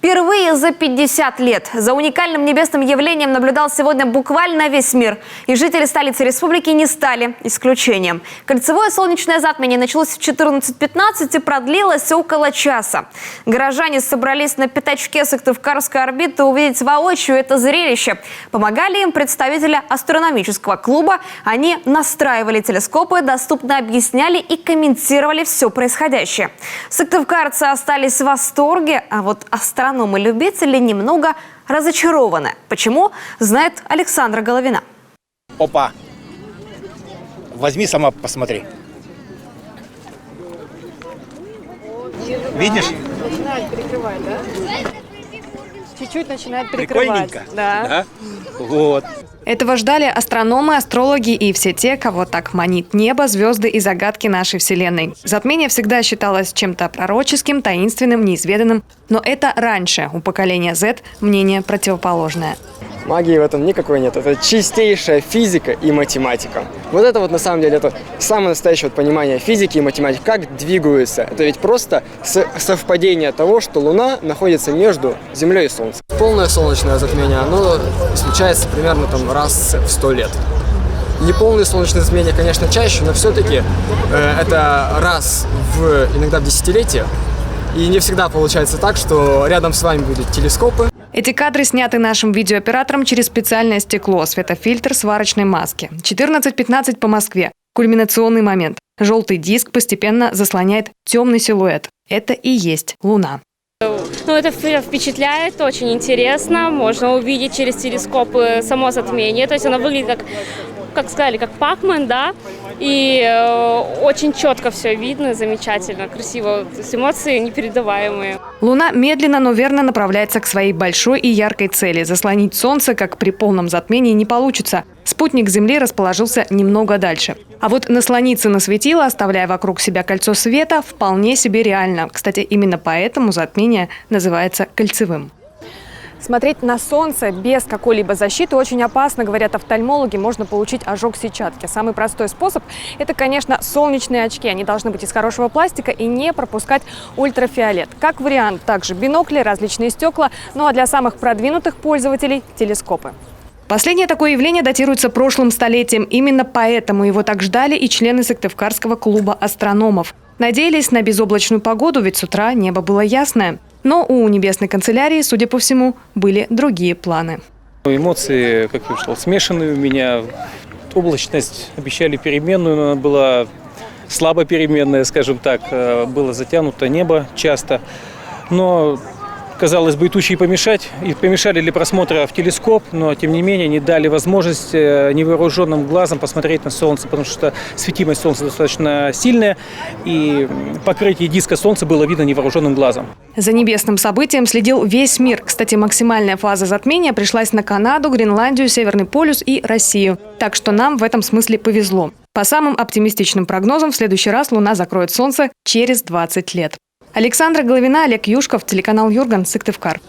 Впервые за 50 лет за уникальным небесным явлением наблюдал сегодня буквально весь мир. И жители столицы республики не стали исключением. Кольцевое солнечное затмение началось в 14:15 и продлилось около часа. Горожане собрались на пятачке Сыктывкарской орбиты увидеть воочию это зрелище. Помогали им представители астрономического клуба. Они настраивали телескопы, доступно объясняли и комментировали все происходящее. Сыктывкарцы остались в восторге, а вот астрономы-любители немного разочарованы. Почему, знает Александра Головина. Опа! Возьми сама, посмотри. Видишь? Начинает перекрывать, да? Чуть-чуть начинает перекрывать. Прикольненько. Да. Вот. Этого ждали астрономы, астрологи и все те, кого так манит небо, звезды и загадки нашей Вселенной. Затмение всегда считалось чем-то пророческим, таинственным, неизведанным. Но это раньше, у поколения Z, мнение противоположное. Магии в этом никакой нет. Это чистейшая физика и математика. Вот это вот на самом деле это самое настоящее понимание физики и математики. Как двигаются. Это ведь просто совпадение того, что Луна находится между Землей и Солнцем. Полное солнечное затмение, оно случается примерно раз в 100 лет. Неполные солнечные затмения, конечно, чаще, но все-таки это раз иногда в десятилетие. И не всегда получается так, что рядом с вами будут телескопы. Эти кадры сняты нашим видеооператором через специальное стекло, светофильтр сварочной маски. 14:15 по Москве. Кульминационный момент. Желтый диск постепенно заслоняет темный силуэт. Это и есть Луна. Это впечатляет, очень интересно. Можно увидеть через телескопы само затмение. То есть оно выглядит как сказали, как Пакмен, да, и очень четко все видно, замечательно, красиво, то есть эмоции непередаваемые. Луна медленно, но верно направляется к своей большой и яркой цели. Заслонить Солнце, как при полном затмении, не получится. Спутник Земли расположился немного дальше. А вот наслониться на светило, оставляя вокруг себя кольцо света, вполне себе реально. Кстати, именно поэтому затмение называется кольцевым. Смотреть на солнце без какой-либо защиты очень опасно, говорят офтальмологи, можно получить ожог сетчатки. Самый простой способ – это, конечно, солнечные очки. Они должны быть из хорошего пластика и не пропускать ультрафиолет. Как вариант, также бинокли, различные стекла, ну а для самых продвинутых пользователей – телескопы. Последнее такое явление датируется прошлым столетием. Именно поэтому его так ждали и члены Сыктывкарского клуба астрономов. Надеялись на безоблачную погоду, ведь с утра небо было ясное. Но у небесной канцелярии, судя по всему, были другие планы. Эмоции, как я сказал, смешанные у меня. Облачность обещали переменную, но она была слабо переменная, скажем так. Было затянуто небо часто. Но, казалось бы, и тучи помешали для просмотра в телескоп, но, тем не менее, не дали возможность невооруженным глазом посмотреть на Солнце, потому что светимость Солнца достаточно сильная, и покрытие диска Солнца было видно невооруженным глазом. За небесным событием следил весь мир. Кстати, максимальная фаза затмения пришлась на Канаду, Гренландию, Северный полюс и Россию. Так что нам в этом смысле повезло. По самым оптимистичным прогнозам, в следующий раз Луна закроет Солнце через 20 лет. Александра Головина, Олег Юшков, телеканал Юрган, Сыктывкар.